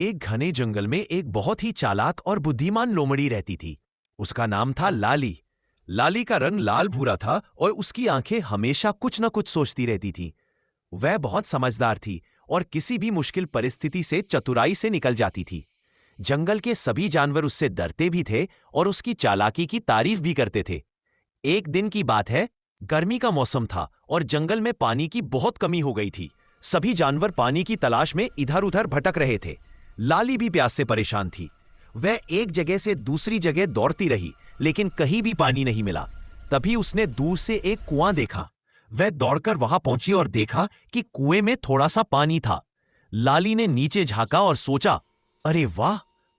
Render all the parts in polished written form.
एक घने जंगल में एक बहुत ही चालाक और बुद्धिमान लोमड़ी रहती थी। उसका नाम था लाली। लाली का रंग लाल भूरा था और उसकी आंखें हमेशा कुछ न कुछ सोचती रहती थीं। वह बहुत समझदार थी और किसी भी मुश्किल परिस्थिति से चतुराई से निकल जाती थी। जंगल के सभी जानवर उससे डरते भी थे और उसकी चालाकी की तारीफ भी करते थे। एक दिन की बात है, गर्मी का मौसम था और जंगल में पानी की बहुत कमी हो गई थी। सभी जानवर पानी की तलाश में इधर उधर भटक रहे थे। लाली भी प्यास से परेशान थी। वह एक जगह से दूसरी जगह दौड़ती रही, लेकिन कहीं भी पानी नहीं मिला। तभी उसने दूर से एक कुआं देखा। वह दौड़कर वहां पहुंची और देखा कि कुएं में थोड़ा सा पानी था। लाली ने नीचे झांका और सोचा, अरे वाह,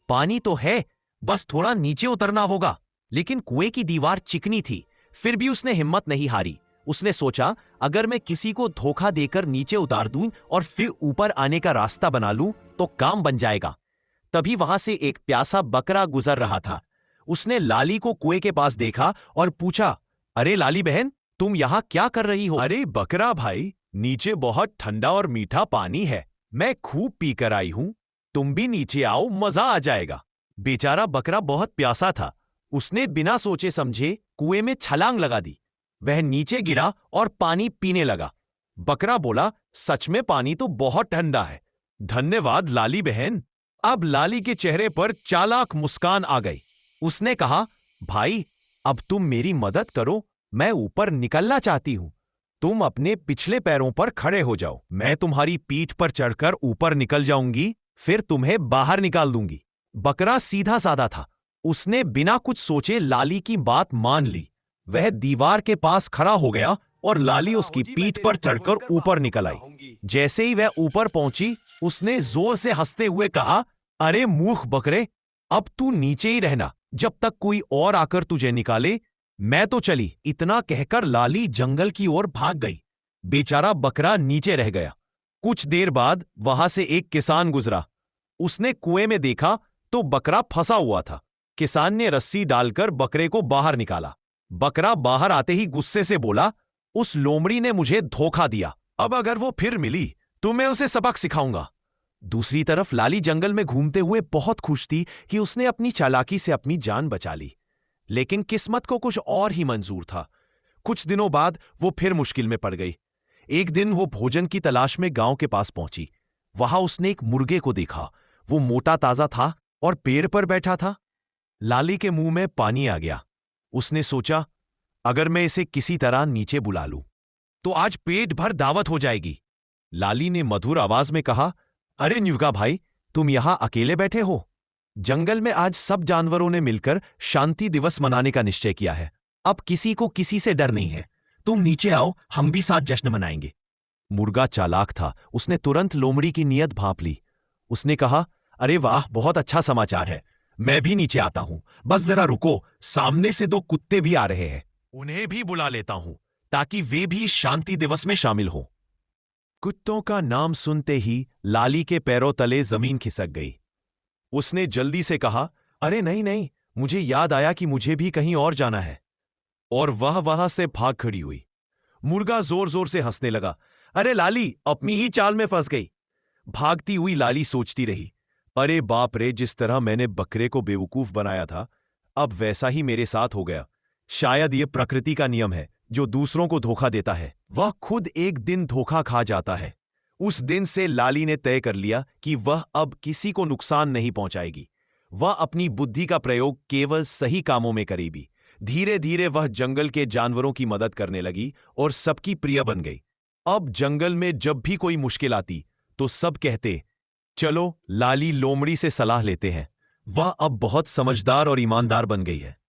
पानी तो है, बस थोड़ा नीचे उतरना होगा। लेकिन कुएं की दीवार चिकनी थी। फिर भी उसने हिम्मत नहीं हारी। उसने सोचा, अगर मैं किसी को धोखा देकर नीचे उतार दूं और फिर ऊपर आने का रास्ता बना लूं तो काम बन जाएगा। तभी वहां से एक प्यासा बकरा गुजर रहा था। उसने लाली को कुएं के पास देखा और पूछा, अरे लाली बहन, तुम यहां क्या कर रही हो? अरे बकरा भाई, नीचे बहुत ठंडा और मीठा पानी है, मैं खूब पी कर आई हूं। तुम भी नीचे आओ, मजा आ जाएगा। बेचारा बकरा बहुत प्यासा था। उसने बिना सोचे समझे कुएं में छलांग लगा दी। वह नीचे गिरा और पानी पीने लगा। बकरा बोला, सच में पानी तो बहुत ठंडा है। धन्यवाद लाली बहन। अब लाली के चेहरे पर चालाक मुस्कान आ गई। उसने कहा, भाई, अब तुम मेरी मदद करो, मैं ऊपर निकलना चाहती हूं। तुम अपने पिछले पैरों पर खड़े हो जाओ, मैं तुम्हारी पीठ पर चढ़कर ऊपर निकल जाऊंगी, फिर तुम्हें बाहर निकाल दूंगी। बकरा सीधा साधा था। उसने बिना कुछ सोचे लाली की बात मान ली। वह दीवार के पास खड़ा हो गया और लाली उसकी पीठ पर चढ़कर ऊपर निकल आई। जैसे ही वह ऊपर पहुंची, उसने जोर से हंसते हुए कहा, अरे मूर्ख बकरे, अब तू नीचे ही रहना जब तक कोई और आकर तुझे निकाले। मैं तो चली। इतना कहकर लाली जंगल की ओर भाग गई। बेचारा बकरा नीचे रह गया। कुछ देर बाद वहां से एक किसान गुजरा। उसने कुएं में देखा तो बकरा फंसा हुआ था। किसान ने रस्सी डालकर बकरे को बाहर निकाला। बकरा बाहर आते ही गुस्से से बोला, उस लोमड़ी ने मुझे धोखा दिया। अब अगर वो फिर मिली तो मैं उसे सबक सिखाऊंगा। दूसरी तरफ लाली जंगल में घूमते हुए बहुत खुश थी कि उसने अपनी चालाकी से अपनी जान बचा ली। लेकिन किस्मत को कुछ और ही मंजूर था। कुछ दिनों बाद वो फिर मुश्किल में पड़ गई। एक दिन वो भोजन की तलाश में गांव के पास पहुंची। वहां उसने एक मुर्गे को देखा। वो मोटा ताजा था और पेड़ पर बैठा था। लाली के मुंह में पानी आ गया। उसने सोचा, अगर मैं इसे किसी तरह नीचे बुला लूं तो आज पेट भर दावत हो जाएगी। लाली ने मधुर आवाज में कहा, अरे न्यूगा भाई, तुम यहां अकेले बैठे हो? जंगल में आज सब जानवरों ने मिलकर शांति दिवस मनाने का निश्चय किया है। अब किसी को किसी से डर नहीं है। तुम नीचे आओ, हम भी साथ जश्न मनाएंगे। मुर्गा चालाक था। उसने तुरंत लोमड़ी की नीयत भांप ली। उसने कहा, अरे वाह, बहुत अच्छा समाचार है। मैं भी नीचे आता हूं, बस जरा रुको, सामने से दो कुत्ते भी आ रहे हैं। उन्हें भी बुला लेता हूं ताकि वे भी शांति दिवस में शामिल हो। कुत्तों का नाम सुनते ही लाली के पैरों तले जमीन खिसक गई। उसने जल्दी से कहा, अरे नहीं नहीं, मुझे याद आया कि मुझे भी कहीं और जाना है। और वह वहां से भाग खड़ी हुई। मुर्गा जोर जोर से हंसने लगा। अरे लाली, अपनी ही चाल में फंस गई। भागती हुई लाली सोचती रही, अरे बाप रे, जिस तरह मैंने बकरे को बेवकूफ बनाया था, अब वैसा ही मेरे साथ हो गया। शायद यह प्रकृति का नियम है, जो दूसरों को धोखा देता है वह खुद एक दिन धोखा खा जाता है। उस दिन से लाली ने तय कर लिया कि वह अब किसी को नुकसान नहीं पहुंचाएगी। वह अपनी बुद्धि का प्रयोग केवल सही कामों में करेगी। धीरे धीरे वह जंगल के जानवरों की मदद करने लगी और सबकी प्रिय बन गई। अब जंगल में जब भी कोई मुश्किल आती तो सब कहते, चलो लाली लोमड़ी से सलाह लेते हैं। वह अब बहुत समझदार और ईमानदार बन गई है।